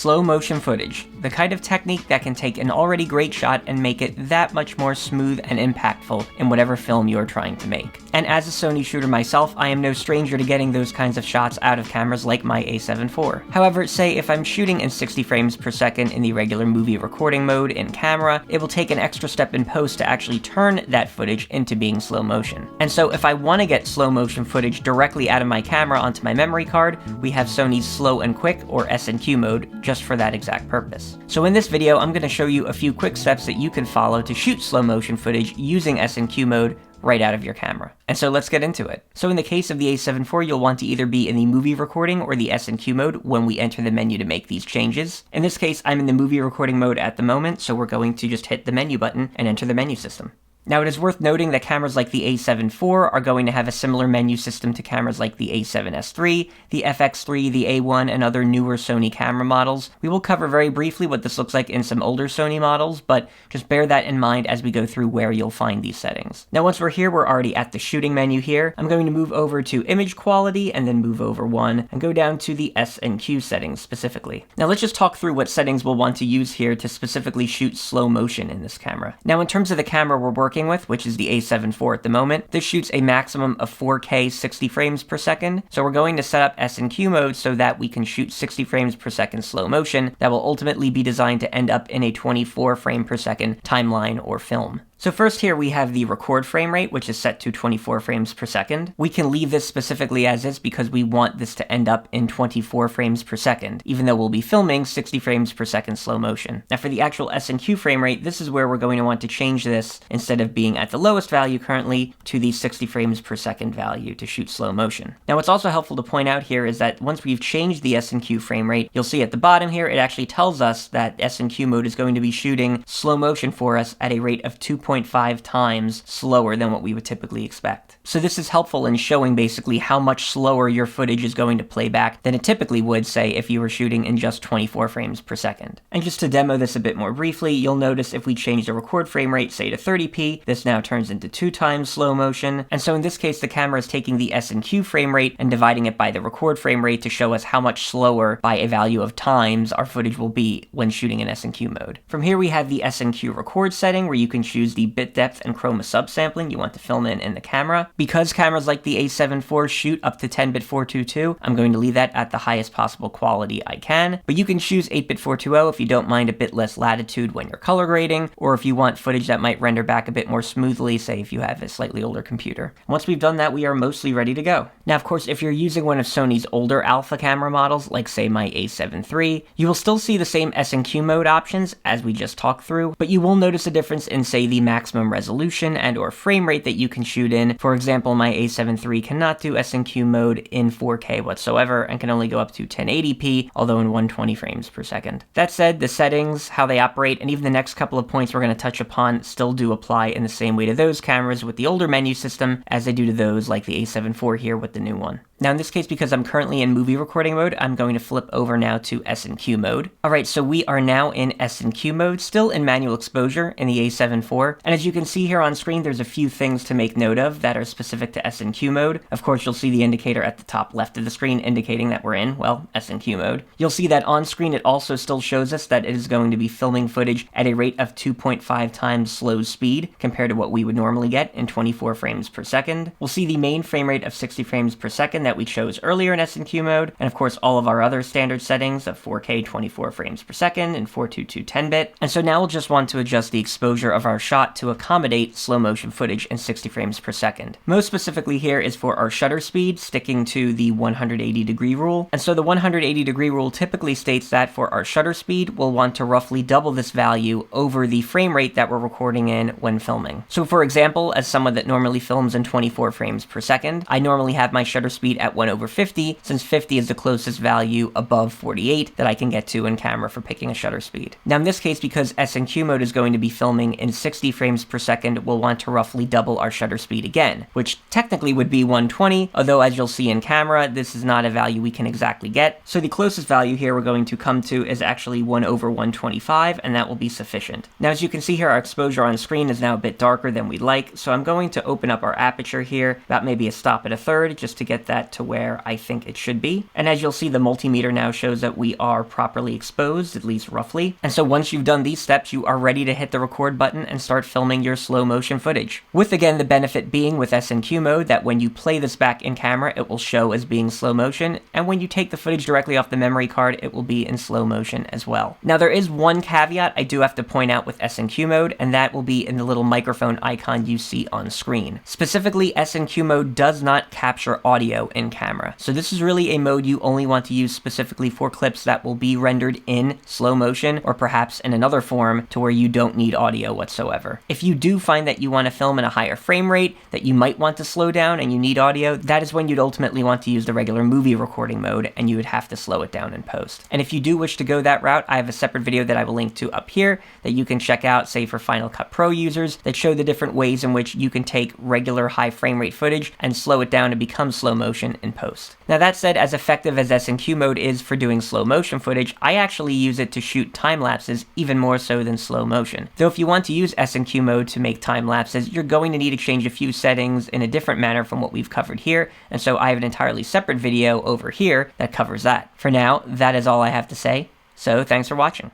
slow motion footage, the kind of technique that can take an already great shot and make it that much more smooth and impactful in whatever film you're trying to make. And as a Sony shooter myself, I am no stranger to getting those kinds of shots out of cameras like my a7 IV. However, say if I'm shooting in 60 frames per second in the regular movie recording mode in camera, it will take an extra step in post to actually turn that footage into being slow motion. And so if I want to get slow motion footage directly out of my camera onto my memory card, we have Sony's slow and quick, or S&Q mode, just for that exact purpose. So in this video, I'm going to show you a few quick steps that you can follow to shoot slow motion footage using S&Q mode right out of your camera. And so let's get into it. So in the case of the a7 IV, you'll want to either be in the movie recording or the S&Q mode when we enter the menu to make these changes. In this case, I'm in the movie recording mode at the moment, so we're going to just hit the menu button and enter the menu system. Now, it is worth noting that cameras like the a7 IV are going to have a similar menu system to cameras like the a7S III, the FX3, the A1, and other newer Sony camera models. We will cover very briefly what this looks like in some older Sony models, but just bear that in mind as we go through where you'll find these settings. Now, once we're here, we're already at the shooting menu here. I'm going to move over to image quality and then move over one and go down to the S&Q settings specifically. Now, let's just talk through what settings we'll want to use here to specifically shoot slow motion in this camera. Now, in terms of the camera we're working with, which is the a7 IV at the moment, this shoots a maximum of 4K 60 frames per second. So we're going to set up S&Q mode so that we can shoot 60 frames per second slow motion that will ultimately be designed to end up in a 24 frame per second timeline or film. So first here we have the record frame rate, which is set to 24 frames per second. We can leave this specifically as is because we want this to end up in 24 frames per second, even though we'll be filming 60 frames per second slow motion. Now for the actual S&Q frame rate, this is where we're going to want to change this, instead of being at the lowest value currently, to the 60 frames per second value to shoot slow motion. Now what's also helpful to point out here is that once we've changed the S&Q frame rate, you'll see at the bottom here, it actually tells us that S&Q mode is going to be shooting slow motion for us at a rate of 2.5 times slower than what we would typically expect. So this is helpful in showing basically how much slower your footage is going to play back than it typically would, say, if you were shooting in just 24 frames per second. And just to demo this a bit more briefly, you'll notice if we change the record frame rate, say to 30p, this now turns into 2 times slow motion. And so in this case, the camera is taking the S&Q frame rate and dividing it by the record frame rate to show us how much slower by a value of times our footage will be when shooting in S&Q mode. From here, we have the S&Q record setting, where you can choose the bit depth and chroma subsampling you want to film in the camera. Because cameras like the a7 IV shoot up to 10-bit 422, I'm going to leave that at the highest possible quality I can, but you can choose 8-bit 420 if you don't mind a bit less latitude when you're color grading, or if you want footage that might render back a bit more smoothly, say if you have a slightly older computer. Once we've done that, we are mostly ready to go. Now, of course, if you're using one of Sony's older alpha camera models, like say my a7 III, you will still see the same S&Q mode options as we just talked through, but you will notice a difference in, say, the maximum resolution and or frame rate that you can shoot in. For example, my a7 III cannot do S&Q mode in 4K whatsoever and can only go up to 1080p, although in 120 frames per second. That said, the settings, how they operate, and even the next couple of points we're going to touch upon still do apply in the same way to those cameras with the older menu system as they do to those like the a7 IV here with the new one. Now in this case, because I'm currently in movie recording mode, I'm going to flip over now to S&Q mode. Alright, so we are now in S&Q mode, still in manual exposure in the a7 IV, and as you can see here on screen, there's a few things to make note of that are specific to S&Q mode. Of course, you'll see the indicator at the top left of the screen indicating that we're in, well, S&Q mode. You'll see that on screen it also still shows us that it is going to be filming footage at a rate of 2.5 times slow speed compared to what we would normally get in 24 frames per second. We'll see the main frame rate of 60 frames per second that we chose earlier in S&Q mode, and of course all of our other standard settings of 4K 24 frames per second and 422 10-bit. And so now we'll just want to adjust the exposure of our shot to accommodate slow motion footage in 60 frames per second. Most specifically here is for our shutter speed, sticking to the 180-degree rule. And so the 180-degree rule typically states that for our shutter speed, we'll want to roughly double this value over the frame rate that we're recording in when filming. So for example, as someone that normally films in 24 frames per second, I normally have my shutter speed at 1/50, since 50 is the closest value above 48 that I can get to in camera for picking a shutter speed. Now in this case, because S&Q mode is going to be filming in 60 frames per second, we'll want to roughly double our shutter speed again, which technically would be 120, although as you'll see in camera, this is not a value we can exactly get. So the closest value here we're going to come to is actually 1/125, and that will be sufficient. Now as you can see here, our exposure on screen is now a bit darker than we'd like, so I'm going to open up our aperture here, about maybe a stop at 1/3, just to get that that to where I think it should be. And as you'll see, the multimeter now shows that we are properly exposed, at least roughly. And so once you've done these steps, you are ready to hit the record button and start filming your slow motion footage. With again, the benefit being with SNQ mode that when you play this back in camera, it will show as being slow motion. And when you take the footage directly off the memory card, it will be in slow motion as well. Now there is one caveat I do have to point out with SNQ mode, and that will be in the little microphone icon you see on screen. Specifically, SNQ mode does not capture audio in camera. So this is really a mode you only want to use specifically for clips that will be rendered in slow motion or perhaps in another form to where you don't need audio whatsoever. If you do find that you want to film in a higher frame rate, that you might want to slow down and you need audio, that is when you'd ultimately want to use the regular movie recording mode, and you would have to slow it down in post. And if you do wish to go that route, I have a separate video that I will link to up here that you can check out, say for Final Cut Pro users, that show the different ways in which you can take regular high frame rate footage and slow it down to become slow motion in post. Now that said, as effective as SNQ mode is for doing slow motion footage, I actually use it to shoot time lapses even more so than slow motion. Though if you want to use SNQ mode to make time lapses, you're going to need to change a few settings in a different manner from what we've covered here, and so I have an entirely separate video over here that covers that. For now, that is all I have to say, so thanks for watching.